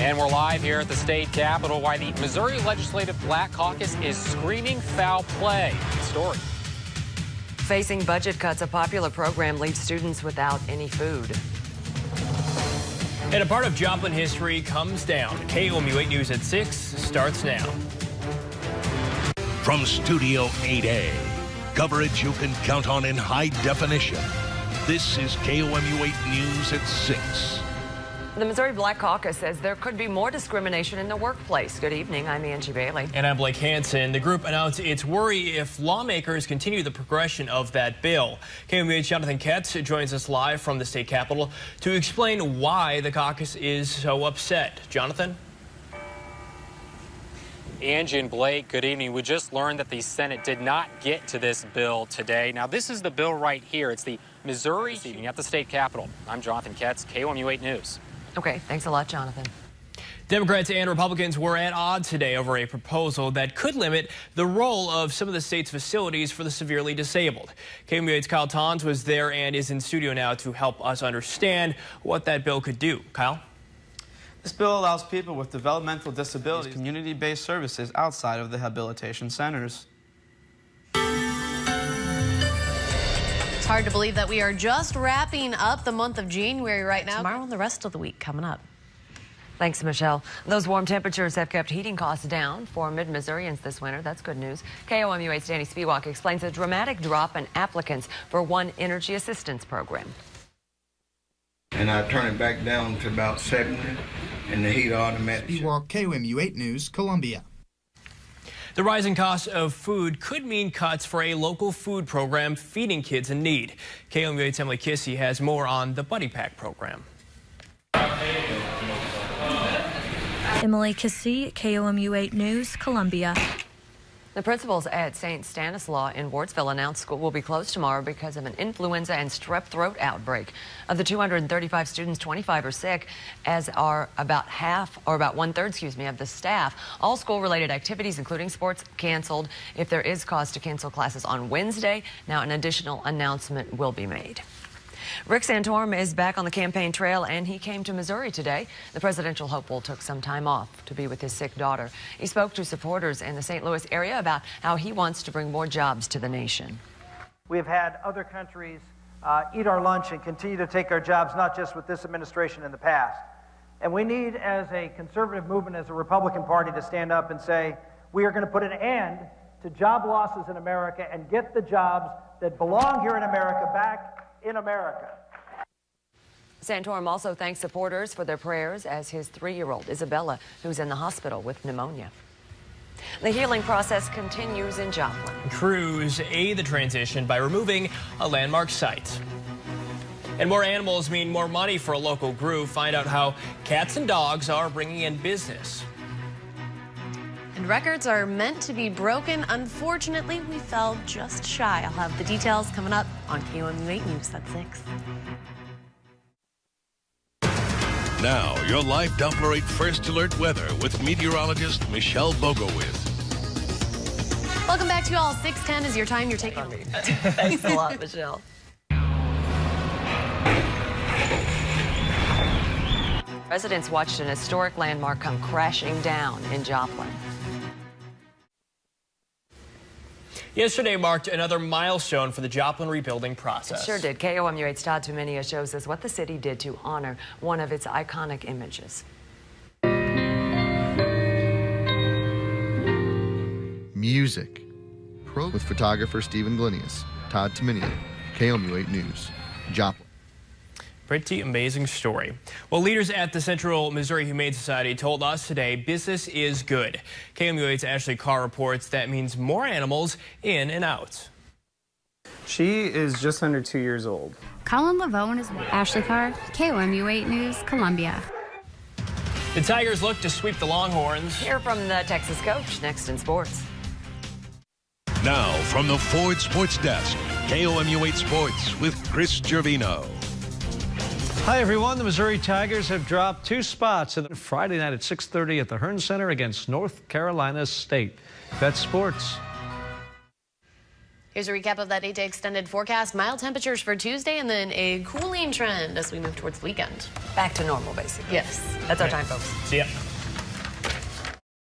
And we're live here at the state capitol, why the Missouri Legislative Black Caucus is screaming foul play. Story. Facing budget cuts, a popular program leaves students without any food. And a part of Joplin history comes down. KOMU 8 News at 6 starts now. From Studio 8A, coverage you can count on in high definition. This is KOMU 8 News at 6. The Missouri Black Caucus says there could be more discrimination in the workplace. Good evening, I'm Angie Bailey. And I'm Blake Hansen. The group announced its worry if lawmakers continue the progression of that bill. KOMU's Jonathan Ketz joins us live from the state capitol to explain why the caucus is so upset. Jonathan? Angie and Blake, good evening. We just learned that the Senate did not get to this bill today. Now, this is the bill right here. It's the Missouri evening at the state capitol. I'm Jonathan Ketz, KOMU 8 News. Okay, thanks a lot, Jonathan. Democrats and Republicans were at odds today over a proposal that could limit the role of some of the state's facilities for the severely disabled. KOMU 8's Kyle Tons was there and is in studio now to help us understand what that bill could do. Kyle? This bill allows people with developmental disabilities community-based services outside of the habilitation centers. It's hard to believe that we are just wrapping up the month of January right now. Tomorrow and the rest of the week coming up. Thanks, Michelle. Those warm temperatures have kept heating costs down for mid-Missourians this winter. That's good news. KOMU 8's Danny Spiewak explains a dramatic drop in applicants for one energy assistance program. And I turn it back down to about 70, and the heat automatically. Spiewak, KOMU 8 News, Columbia. The rising cost of food could mean cuts for a local food program feeding kids in need. KOMU 8's Emily Kissy has more on the Buddy Pack program. Emily Kissy, KOMU 8 News, Columbia. The principals at St. Stanislaus in Wardsville announced school will be closed tomorrow because of an influenza and strep throat outbreak. Of the 235 students, 25 are sick, as are about one-third, of the staff. All school-related activities, including sports, canceled. If there is cause to cancel classes on Wednesday, now an additional announcement will be made. Rick Santorum is back on the campaign trail, and he came to Missouri today. The presidential hopeful took some time off to be with his sick daughter. He spoke to supporters in the St. Louis area about how he wants to bring more jobs to the nation. We've had other countries eat our lunch and continue to take our jobs, not just with this administration in the past. And we need, as a conservative movement, as a Republican Party, to stand up and say, we are going to put an end to job losses in America and get the jobs that belong here in America back in America. Santorum also thanked supporters for their prayers as his 3-year-old Isabella, who's in the hospital with pneumonia. The healing process continues in Joplin. Crews aid the transition by removing a landmark site. And more animals mean more money for a local group. Find out how cats and dogs are bringing in business. And records are meant to be broken. Unfortunately, we fell just shy. I'll have the details coming up on KOMU 8 News at 6. Now, your live Doppler 8 First Alert weather with meteorologist Michelle Bogowitz. Welcome back to you all. 6:10 is your time. You're taking over. Thanks a lot, Michelle. Residents watched an historic landmark come crashing down in Joplin. Yesterday marked another milestone for the Joplin rebuilding process. It sure did. KOMU 8's Todd Tumminia shows us what the city did to honor one of its iconic images. Music. With photographer Stephen Glenius. Todd Tumminia, KOMU 8 News, Joplin. Pretty amazing story. Well, leaders at the Central Missouri Humane Society told us today business is good. KOMU 8's Ashley Carr reports that means more animals in and out. She is just under 2 years old. Colin Lavone is Ashley Carr, KOMU 8 News, Columbia. The Tigers look to sweep the Longhorns. Hear from the Texas coach next in sports. Now, from the Ford Sports Desk, KOMU 8 Sports with Chris Gervino. Hi, everyone. The Missouri Tigers have dropped 2 spots Friday night at 6:30 at the Hearn Center against North Carolina State. That's sports. Here's a recap of that 8-day extended forecast. Mild temperatures for Tuesday and then a cooling trend as we move towards the weekend. Back to normal, basically. Yes. That's our time, folks. See ya.